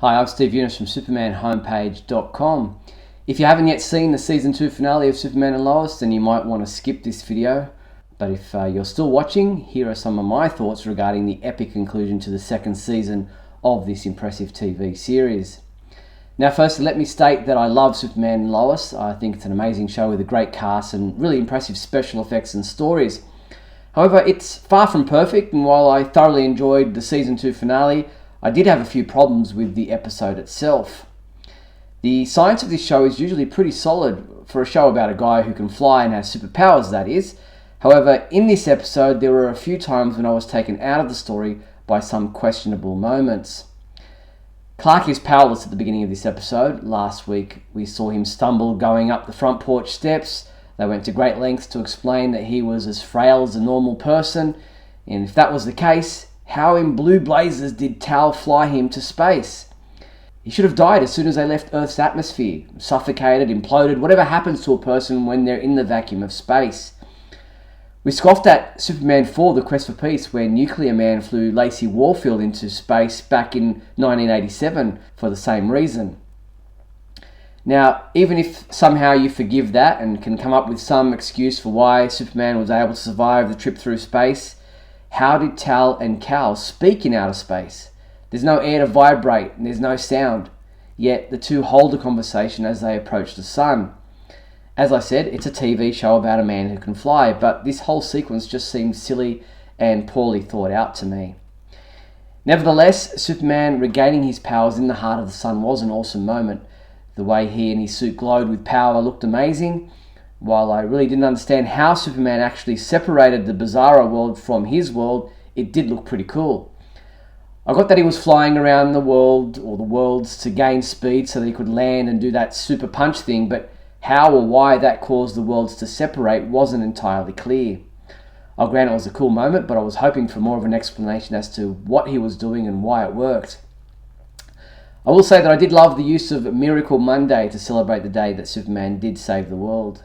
Hi, I'm Steve Eunice from supermanhomepage.com. If you haven't yet seen the Season 2 finale of Superman and Lois, then you might want to skip this video. But if you're still watching, here are some of my thoughts regarding the epic conclusion to the second season of this impressive TV series. Now first, let me state that I love Superman and Lois. I think it's an amazing show with a great cast and really impressive special effects and stories. However, it's far from perfect, and while I thoroughly enjoyed the Season 2 finale, I did have a few problems with the episode itself. The science of this show is usually pretty solid for a show about a guy who can fly and has superpowers, that is. However, in this episode, there were a few times when I was taken out of the story by some questionable moments. Clark is powerless at the beginning of this episode. Last week, we saw him stumble going up the front porch steps. They went to great lengths to explain that he was as frail as a normal person, and if that was the case, how in blue blazes did Tal fly him to space? He should have died as soon as they left Earth's atmosphere, suffocated, imploded, whatever happens to a person when they're in the vacuum of space. We scoffed at Superman 4, The Quest for Peace, where Nuclear Man flew Lacey Warfield into space back in 1987 for the same reason. Now, even if somehow you forgive that and can come up with some excuse for why Superman was able to survive the trip through space, how did Tal and Kal speak in outer space? There's no air to vibrate and there's no sound, yet the two hold a conversation as they approach the sun. As I said, it's a TV show about a man who can fly, but this whole sequence just seems silly and poorly thought out to me. Nevertheless, Superman regaining his powers in the heart of the sun was an awesome moment. The way he and his suit glowed with power looked amazing. While I really didn't understand how Superman actually separated the Bizarro world from his world, it did look pretty cool. I got that he was flying around the world, or the worlds, to gain speed so that he could land and do that super punch thing, but how or why that caused the worlds to separate wasn't entirely clear. I'll grant it was a cool moment, but I was hoping for more of an explanation as to what he was doing and why it worked. I will say that I did love the use of Miracle Monday to celebrate the day that Superman did save the world.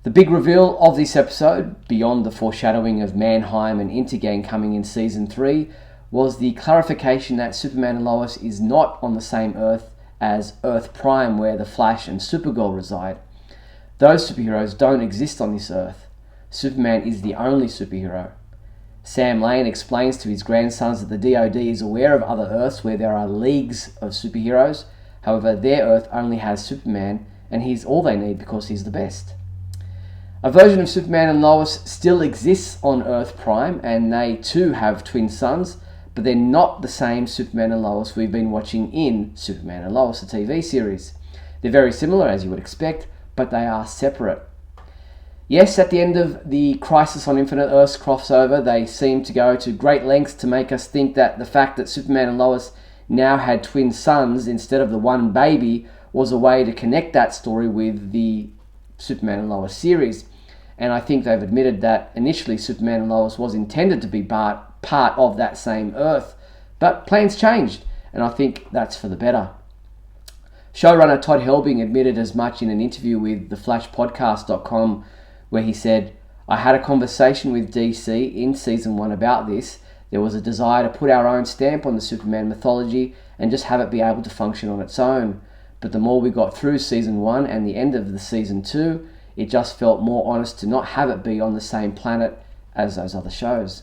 The big reveal of this episode, beyond the foreshadowing of Mannheim and Intergang coming in Season 3, was the clarification that Superman and Lois is not on the same Earth as Earth Prime, where the Flash and Supergirl reside. Those superheroes don't exist on this Earth. Superman is the only superhero. Sam Lane explains to his grandsons that the DoD is aware of other Earths where there are leagues of superheroes. However, their Earth only has Superman, and he's all they need because he's the best. A version of Superman and Lois still exists on Earth Prime, and they too have twin sons, but they're not the same Superman and Lois we've been watching in Superman and Lois, the TV series. They're very similar, as you would expect, but they are separate. Yes, at the end of the Crisis on Infinite Earths crossover, they seem to go to great lengths to make us think that the fact that Superman and Lois now had twin sons instead of the one baby was a way to connect that story with the Superman and Lois series. And I think they've admitted that initially Superman and Lois was intended to be part of that same Earth. But plans changed, and I think that's for the better. Showrunner Todd Helbing admitted as much in an interview with theflashpodcast.com, where he said, "I had a conversation with DC in Season 1 about this. There was a desire to put our own stamp on the Superman mythology and just have it be able to function on its own. But the more we got through Season 1 and the end of the Season 2, it just felt more honest to not have it be on the same planet as those other shows."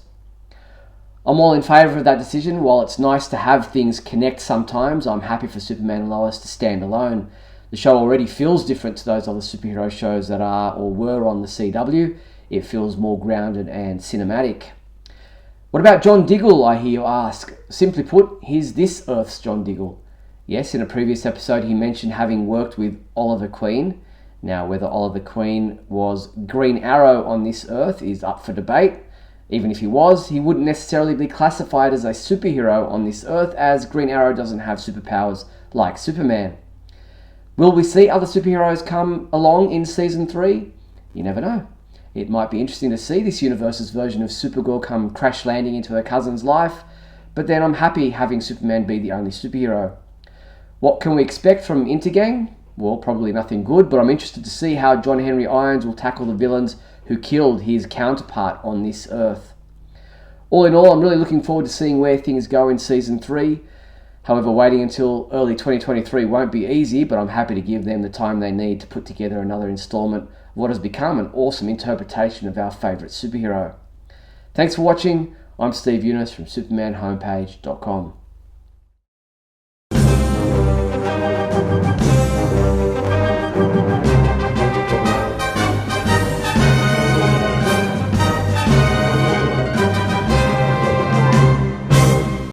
I'm all in favour of that decision. While it's nice to have things connect sometimes, I'm happy for Superman and Lois to stand alone. The show already feels different to those other superhero shows that are or were on the CW. It feels more grounded and cinematic. What about John Diggle, I hear you ask? Simply put, he's this Earth's John Diggle. Yes, in a previous episode he mentioned having worked with Oliver Queen. Now, whether Oliver Queen was Green Arrow on this Earth is up for debate. Even if he was, he wouldn't necessarily be classified as a superhero on this Earth, as Green Arrow doesn't have superpowers like Superman. Will we see other superheroes come along in Season 3? You never know. It might be interesting to see this universe's version of Supergirl come crash landing into her cousin's life, but then I'm happy having Superman be the only superhero. What can we expect from Intergang? Well, probably nothing good, but I'm interested to see how John Henry Irons will tackle the villains who killed his counterpart on this Earth. All in all, I'm really looking forward to seeing where things go in Season 3. However, waiting until early 2023 won't be easy, but I'm happy to give them the time they need to put together another installment of what has become an awesome interpretation of our favourite superhero. Thanks for watching. I'm Steve Younis from SupermanHomepage.com.